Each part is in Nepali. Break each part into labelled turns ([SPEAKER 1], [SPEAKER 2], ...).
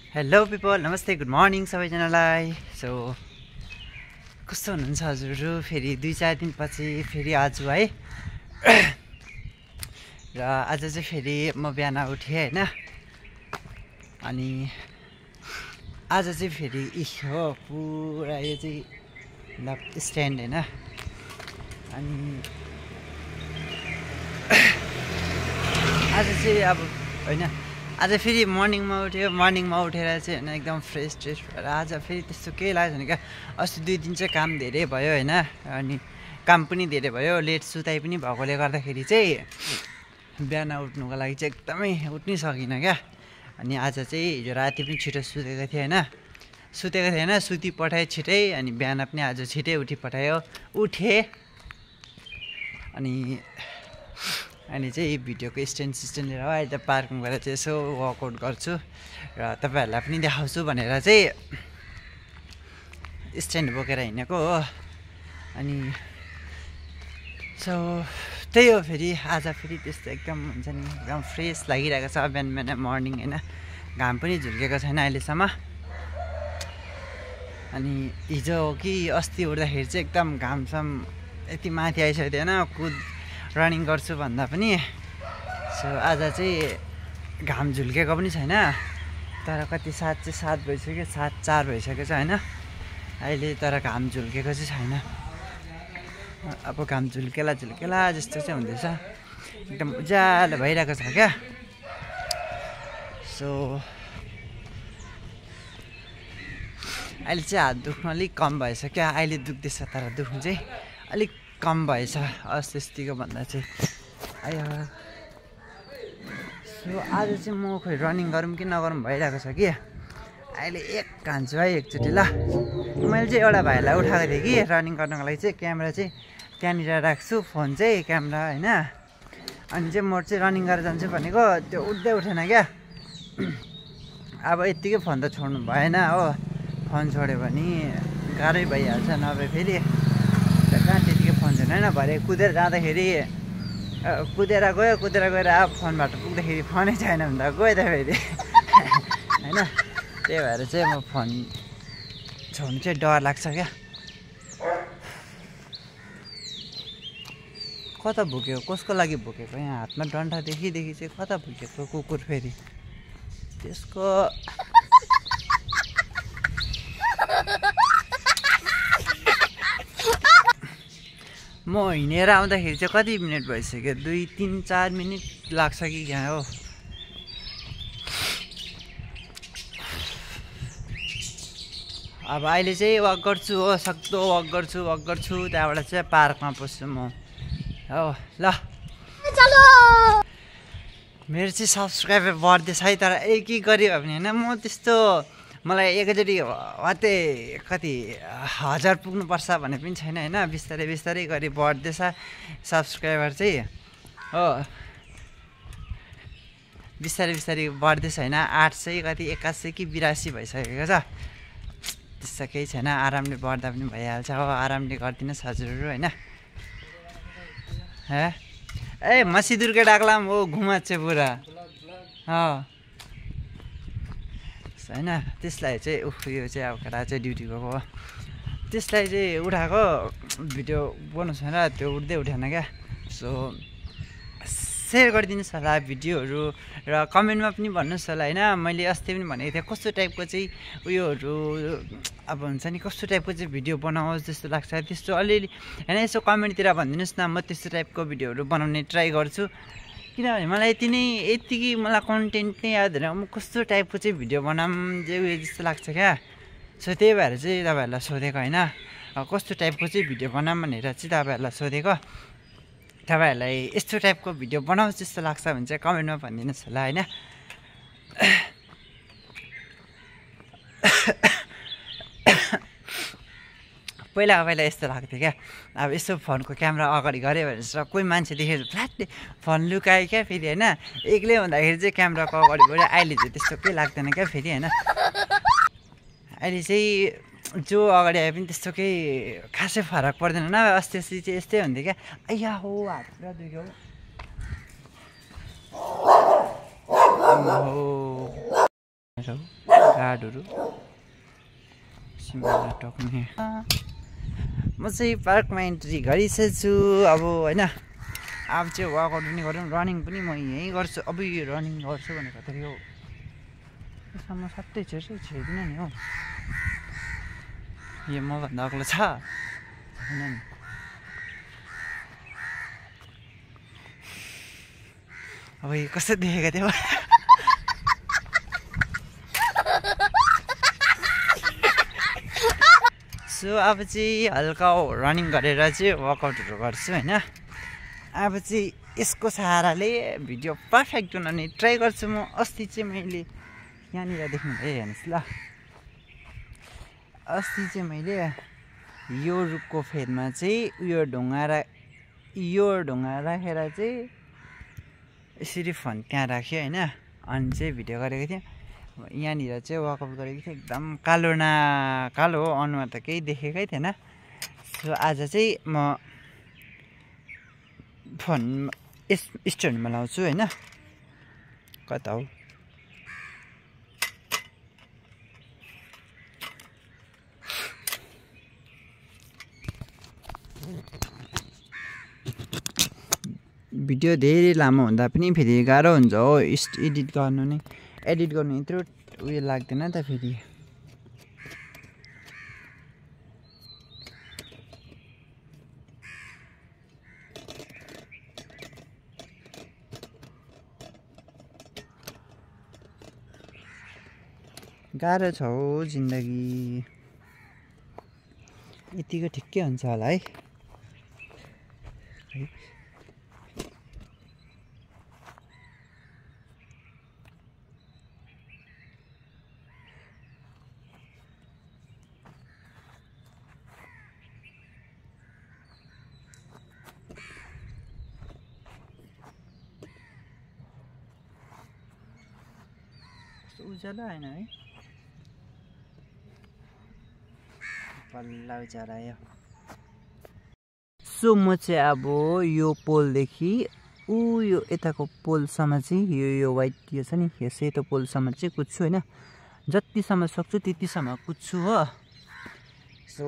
[SPEAKER 1] हेलो पिपल, नमस्ते, गुड मर्निङ सबैजनालाई। सो कस्तो हुनुहुन्छ हजुरहरू? फेरि 2-4 दिनपछि फेरि आज है। र आज चाहिँ फेरि म बिहान उठेँ होइन। अनि आज चाहिँ फेरि हो पुरा यो चाहिँ स्ट्यान्ड होइन। अनि आज चाहिँ अब होइन, आज फेरि मर्निङमा उठेर चाहिँ होइन एकदम फ्रेस भएर आज फेरि त्यस्तो केही लाग्यो भने क्या। अस्ति 2 दिन चाहिँ काम धेरै भयो होइन, अनि काम पनि धेरै भयो, लेट सुताइ पनि भएकोले गर्दाखेरि चाहिँ बिहान उठ्नुको लागि चाहिँ एकदमै उठ्नै सकिनँ क्या। अनि आज चाहिँ हिजो राति पनि छिटो सुतेको थिएँ होइन, सुती पठाएँ छिटै। अनि बिहान पनि आज छिटै उठेँ। अनि चाहिँ भिडियोको स्ट्यान्ड लिएर अहिले त पार्कमा गएर चाहिँ यसो वर्कआउट गर्छु र तपाईँहरूलाई पनि देखाउँछु भनेर चाहिँ स्ट्यान्ड बोकेर हिँडेको हो। अनि सो त्यही हो, फेरि आज फेरि त्यस्तो एकदम हुन्छ नि, एकदम फ्रेस लागिरहेको छ बिहान मर्निङ होइन। घाम पनि झुल्केको छैन अहिलेसम्म। अनि हिजो हो कि अस्ति उठ्दाखेरि चाहिँ एकदम घामसम यति माथि आइसकेको थिएन, रनिङ गर्छु भन्दा पनि। सो आज चाहिँ घाम झुल्केको पनि छैन, तर कति 7 भइसक्यो, 7:04 भइसकेको छ होइन अहिले। तर घाम झुल्केको चाहिँ छैन। अब घाम झुल्केला जस्तो चाहिँ हुँदैछ, एकदम उज्यालो भइरहेको छ क्या। सो अहिले चाहिँ हात दुख्नु अलिक कम भएछ क्या। अहिले दुख्दैछ तर दुख्नु चाहिँ अलिक कम भएछ अस्तिको भन्दा चाहिँ। सो आज चाहिँ म खोइ रनिङ गरौँ कि नगरौँ भइरहेको छ कि। अहिले एक खान्छु है एकचोटि ल। मैले चाहिँ एउटा भाइलाई उठाएको थिएँ कि रनिङ गर्नको लागि चाहिँ। क्यामेरा चाहिँ त्यहाँनिर राख्छु, फोन चाहिँ क्यामेरा होइन। अनि चाहिँ म चाहिँ रनिङ गरेर जान्छु भनेको, त्यो उठ्दै उठेन क्या। अब यत्तिकै फोन त छोड्नु भएन हो, फोन छोड्यो भने गाह्रै भइहाल्छ। नभए फेरि कहाँ त्यतिकै फोन छैन होइन। भरे कुदेर जाँदाखेरि कुदेर गएर अब फोनबाट पुग्दाखेरि फोनै छैन भने त गयो त फेरि होइन। त्यही भएर चाहिँ म फोन छोड्नु चाहिँ डर लाग्छ क्या। कता भुक्यो, कसको लागि भुकेको? यहाँ हातमा डन्ठा देखि चाहिँ कता भुकेको कुकुर फेरि त्यसको। म हिँडेर आउँदाखेरि चाहिँ कति मिनट भइसक्यो? 2-3-4 मिनट लाग्छ कि यहाँ हो। अब अहिले चाहिँ वक गर्छु हो, सक्दो वक गर्छु। त्यहाँबाट चाहिँ पार्कमा पस्छु म हो ल। मेरो चाहिँ सब्सक्राइबर बढ्दैछ है, तर एक गऱ्यो भने होइन म त्यस्तो, मलाई एकैचोटि वात्तै कति 1000 पुग्नुपर्छ भन्ने पनि छैन होइन। बिस्तारै गरी बढ्दैछ सब्सक्राइबर चाहिँ हो। बिस्तारै बढ्दैछ होइन। 800 कति 81 कि 82 भइसकेको छ। त्यस्तो केही छैन, आरामले बढ्दा पनि भइहाल्छ हो। आरामले गरिदिनुहोस् हजुरहरू होइन। ए मसिदुरकै डाक्लाम हो घुमा चाहिँ पुरा होइन। त्यसलाई चाहिँ यो चाहिँ अब केटा चाहिँ ड्युटी गएको हो, त्यसलाई चाहिँ उठाएको भिडियो बनाउँछ र त्यो उठ्दै उठेन क्या। सो सेयर गरिदिनुहोस् होला भिडियोहरू, र कमेन्टमा पनि भन्नुहोस् होला होइन। मैले अस्ति पनि भनेको थिएँ कस्तो टाइपको चाहिँ उयोहरू अब हुन्छ नि, कस्तो टाइपको चाहिँ भिडियो बनाओस् जस्तो लाग्छ त्यस्तो अलिअलि होइन। यसो कमेन्टतिर भनिदिनुहोस् न, म त्यस्तो टाइपको भिडियोहरू बनाउने ट्राई गर्छु। किनभने मलाई यतिकै मलाई कन्टेन्ट नै याद हुँदैन, म कस्तो टाइपको चाहिँ भिडियो बनाऊँ जे उयो जस्तो लाग्छ क्या। सो त्यही भएर चाहिँ तपाईँहरूलाई सोधेको होइन, कस्तो टाइपको चाहिँ भिडियो बनाऊँ भनेर चाहिँ तपाईँहरूलाई सोधेको। तपाईँहरूलाई यस्तो टाइपको भिडियो बनाओस् जस्तो लाग्छ भने चाहिँ कमेन्टमा भनिदिनुहोस् होला होइन। पहिला यस्तो लाग्थ्यो क्या। अब यसो फोनको क्यामेरा अगाडि गऱ्यो भने चाहिँ कोही मान्छे देखेर फ्ल्याटले फोन लुकायो क्या फेरि होइन। एक्लै हुँदाखेरि चाहिँ क्यामेराको अगाडि गऱ्यो। अहिले चाहिँ त्यस्तो केही लाग्दैन क्या फेरि होइन। अहिले चाहिँ जो अगाडि आए पनि त्यस्तो केही खासै फरक पर्दैन। नभए अस्ति चाहिँ यस्तै हुन्थ्यो क्या। आइया हो हात पुरा दुख्यो हो। गाडहरू सिम्बललाई टक्ने म चाहिँ पार्कमा इन्ट्री गरिसकेको छु अब होइन अब चाहिँ वर्कआउट पनि गरौँ रनिङ पनि म यहीँ गर्छु अब यो रनिङ गर्छु भनेको त यो यसमा म सट्टै छेड्दिनँ नि हौ यो मभन्दा अग्लो छ होइन नि अब यो कस्तो देखेको थियो सो अब चाहिँ हल्का रनिङ गरेर चाहिँ वर्कआउटहरू गर्छु होइन अब चाहिँ यसको सहाराले भिडियो पर्फेक्ट बनाउने ट्राई गर्छु म अस्ति चाहिँ मैले यहाँनिर देख्नु भयो हेर्नुहोस् ल अस्ति चाहिँ मैले यो रुखको फेदमा चाहिँ यो ढुङ्गा राखेर चाहिँ यसरी फोन त्यहाँ राख्यो होइन अनि चाहिँ भिडियो गरेको थिएँ यहाँनिर चाहिँ वर्कआउट गरेको थिएँ एकदम कालो हो अनुहार त केही देखेकै थिएन सो आज चाहिँ म फोन स्ट्यान्डमा लाउँछु होइन कता हो भिडियो धेरै लामो हुँदा पनि फेरि गाह्रो हुन्छ हो एडिट गर्नु यत्रो उयो लाग्दैन त फेरि गाह्रो छ हो जिन्दगी यतिको ठिकै हुन्छ होला है उज्यालो आएन है पल्ला उज्यालो आयो सो म चाहिँ अब यो पोलदेखि यो यताको पोलसम्म चाहिँ यो वाइट यो छ नि यो सेतो पोलसम्म चाहिँ कुद्छु होइन जतिसम्म सक्छु त्यतिसम्म कुद्छु हो सो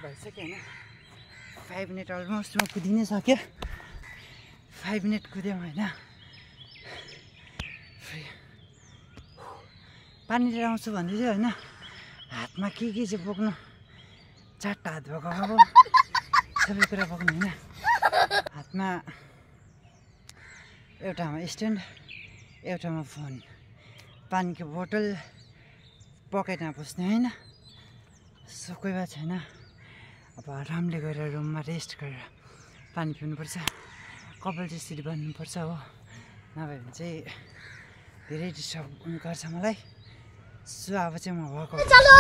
[SPEAKER 1] भइसक्यो होइन 5 मिनट अलमोस्ट म कुदि नै सक्यो 5 मिनट कुद्यौँ होइन पानी लिएर आउँछु भन्दै थियो होइन हातमा के चाहिँ बोक्नु 4टा हात भएको अब सबै कुरा बोक्नु होइन हातमा एउटामा स्ट्यान्ड एउटामा फोन पानीको बोतल पकेटमा पस्ने होइन सो कोही बात छैन अब आरामले गएर रुममा रेस्ट गरेर पानी पिउनुपर्छ कपाल चाहिँ यसरी बान्नुपर्छ हो नभए भने चाहिँ धेरै डिस्टर्ब गर्छ मलाई सो अब चाहिँ म वर्कआउट गाह्रो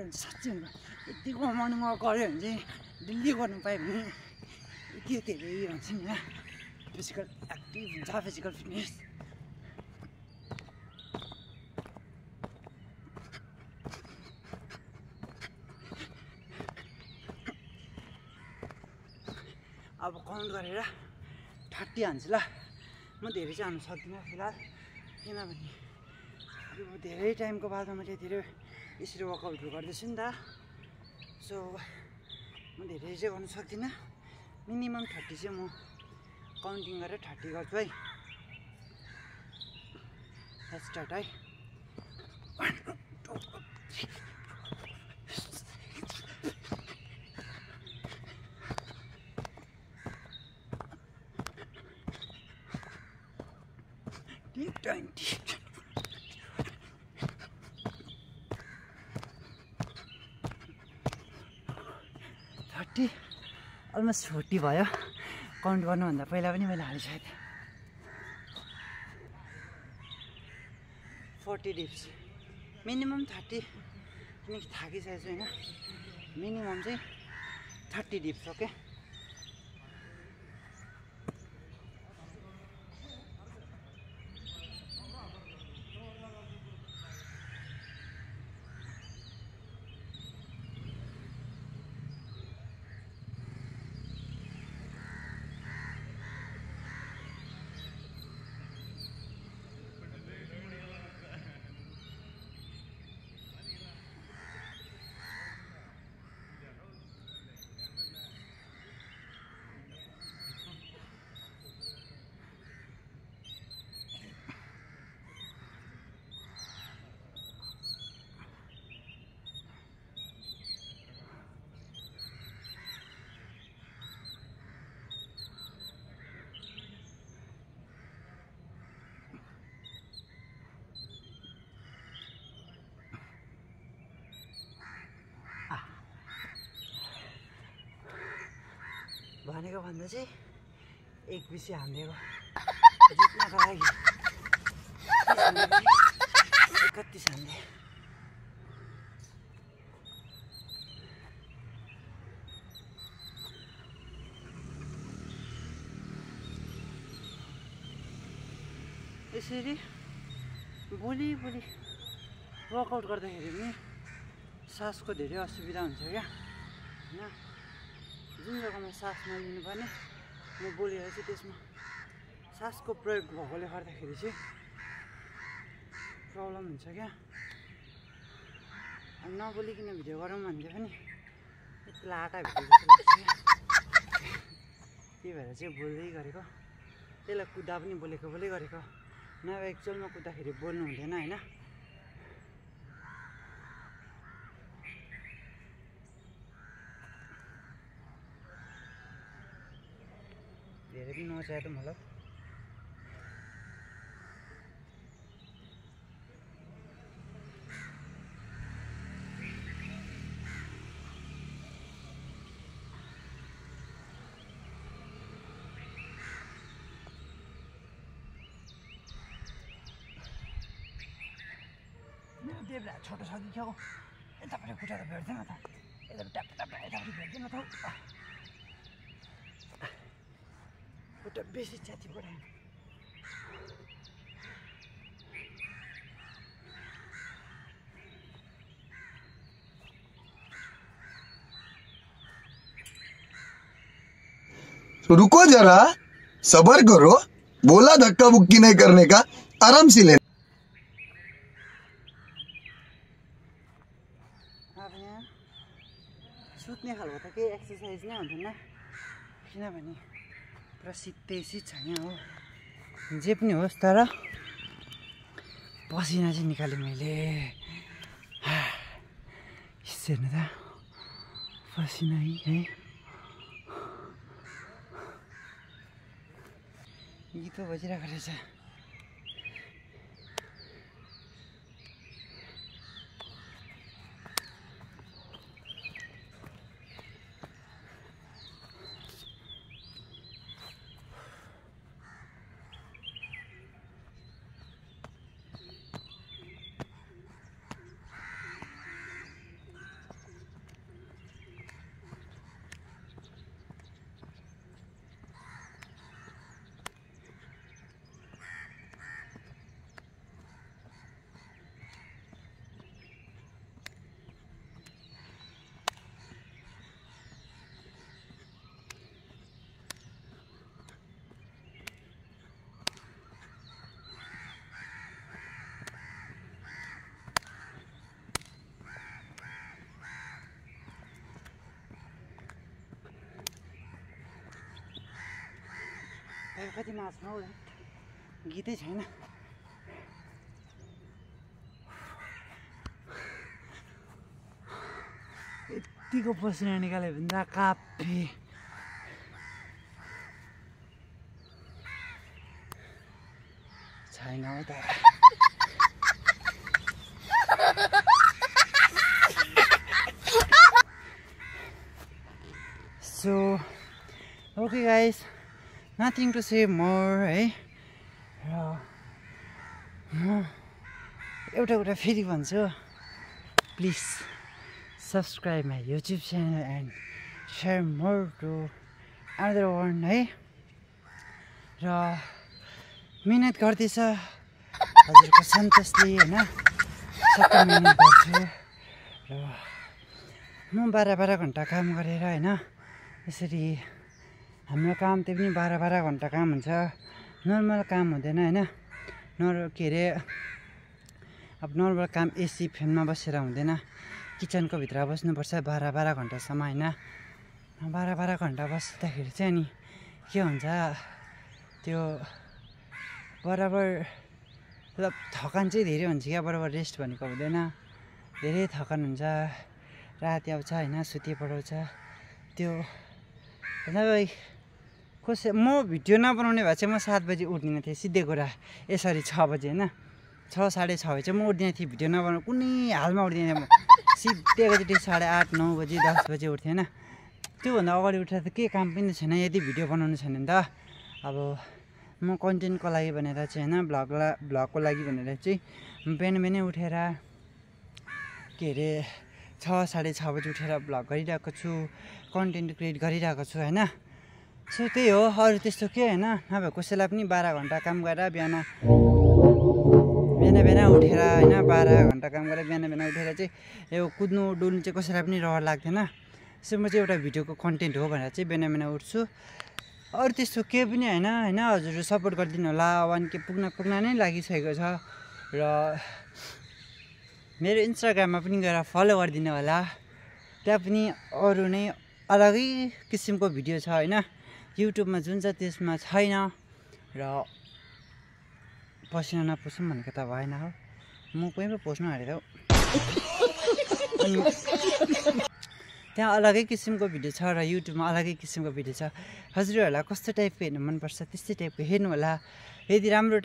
[SPEAKER 1] हुन्छ साँच्चै हुन्छ यतिको मर्निङ वाक गऱ्यो भने चाहिँ डेली गर्नु पायो भने यति धेरै हुन्छ नि फिजिकल एक्टिभ हुन्छ फिजिकल फिटनेस अब काउन्ट गरेर 30 हान्छु ल म धेरै चाहिँ हान्नु सक्दिनँ फिलहाल किनभने अब धेरै टाइमको बादमा मैले धेरै यसरी वर्कआउटहरू गर्दैछु नि त सो म धेरै चाहिँ गर्नु सक्दिनँ मिनिमम 30 चाहिँ म काउन्टिङ गरेर 30 गर्छु है Let's start, है 1 2 3 20 30 almost 40 भयो काउन्ट गर्नुभन्दा पहिला पनि मैले हालिसकेँ 40 डिप्स मिनिमम 30 किनकि थाकिसकेको छु होइन मिनिमम चाहिँ 30 डिप्स ओके भनेको भन्दा चाहिँ एक बिसी हान्दिएको जित्नको लागि कति हान्दै यसरी भोलि वर्कआउट गर्दाखेरि पनि सासको धेरै असुविधा हुन्छ क्या होइन जुन जग्गामा सास नलिनुपर्ने म बोलेर चाहिँ त्यसमा सासको प्रयोग भएकोले गर्दाखेरि चाहिँ प्रब्लम हुन्छ क्या अब नबोलिकन भिडियो गरौँ भन्दै पनि यति लाटा भिडियो जस्तो लाग्छ क्या त्यही भएर चाहिँ बोल्दै गरेको त्यसलाई कुदा पनि बोलेको गरेको नभए एक्चुअलमा कुद्दाखेरि बोल्नु हुँदैन होइन धेरै पनि नचाहे त मलाई देब्रा छोटो छ कि क्या हो यतापट्टि खुट्टा त भेट्दैन त यतापट्टि यतापट्टि भेट्दैन त खुट्टा बेसी च्याति पऱ्यो
[SPEAKER 2] रुको जरा सबर करो बोला धक्का बुक्की नहीं करने का आराम से लेना
[SPEAKER 1] सुत्ने खालको त केही एक्सर्साइज नै हुँदैन किनभने पुरा शीतै शीत छ यहाँ हो जे पनि होस् तर पसिना चाहिँ निकालेँ मैले हेर्नु त पसिना है गीत पो बजिरहेको रहेछ कति मार्छौँ गीतै छैन यतिको पसिना निकाल्यो भने त काफी छैन हो त So, okay guys, nothing to say more, है र म एउटा कुरा फेरि भन्छु, please subscribe my YouTube channel and share more to another one, है र मिहिनेत गर्दैछ हजुरको सन्तोषले, होइन सबै मिहिनेत गर्छु र म 12 घन्टा काम गरेर, होइन यसरी हाम्रो काम त्यही पनि 12 घन्टा काम हुन्छ, नर्मल काम हुँदैन, होइन के अरे अब नर्मल काम एसी फ्यानमा बसेर हुँदैन, किचनको भित्र बस्नुपर्छ 12 घन्टासम्म, होइन 12 घन्टा बस्दाखेरि चाहिँ अनि के हुन्छ त्यो बराबर मतलब थकान चाहिँ धेरै हुन्छ क्या, बराबर रेस्ट भनेको हुँदैन, धेरै थकान हुन्छ, राति आउँछ, होइन सुते पढाउँछ त्यो मतलब कसै म भिडियो नबनाउने भए चाहिँ म 7 बजी उठ्दिनँ थिएँ सिधै कुरा, यसरी 6 बजी, होइन 6 साढे 6 बजी चाहिँ म उठ्दिनँ थिएँ, भिडियो नबनाउनु कुनै हालमा उठ्दिनँ म सिधै एकचोटि 8:30 9 बजी 10 बजी उठ्थेँ, होइन त्योभन्दा अगाडि उठेर त केही काम पनि छैन यदि भिडियो बनाउनु छैन भने त। अब म कन्टेन्टको लागि भनेर चाहिँ, होइन भ्लगको लागि भनेर चाहिँ बिहानै उठेर के अरे 6 साढे 6 बजी उठेर भ्लग गरिरहेको छु, कन्टेन्ट क्रिएट गरिरहेको छु, होइन सो त्यही हो, अरू त्यस्तो के होइन, नभए कसैलाई पनि 12 घन्टा काम गरेर बिहान उठेर, होइन 12 घन्टा काम गरेर बिहान उठेर चाहिँ यो कुद्नु डुल्नु चाहिँ कसैलाई पनि रहर लाग्दैन। सो म चाहिँ एउटा भिडियोको कन्टेन्ट हो भनेर चाहिँ बिहान उठ्छु, अरू त्यस्तो केही पनि होइन हजुरहरू सपोर्ट गरिदिनु होला, 1K पुग्न नै लागिसकेको छ र मेरो इन्स्टाग्राममा पनि गएर फलो गरिदिनु होला, त्यहाँ पनि अरू नै अलगै किसिमको भिडियो छ, होइन युट्युबमा जुन छ त्यसमा छैन र पसिना नपुसौँ भनेको त भएन हो, म कोही पो पोस्नु हालेर हौ त्यहाँ अलगै किसिमको भिडियो छ र युट्युबमा अलगै किसिमको भिडियो छ, हजुरहरूलाई कस्तो टाइपको हेर्नु मनपर्छ त्यस्तै टाइपको हेर्नु होला, यदि राम्रो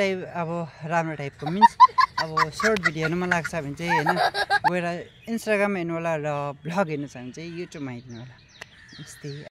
[SPEAKER 1] टाइपको मिन्स अब सर्ट भिडियो हेर्नु मन लाग्छ भने चाहिँ, होइन गएर इन्स्टाग्राम हेर्नु होला र भ्लग हेर्नु छ भने चाहिँ युट्युबमा हेर्नु होला, यस्तै।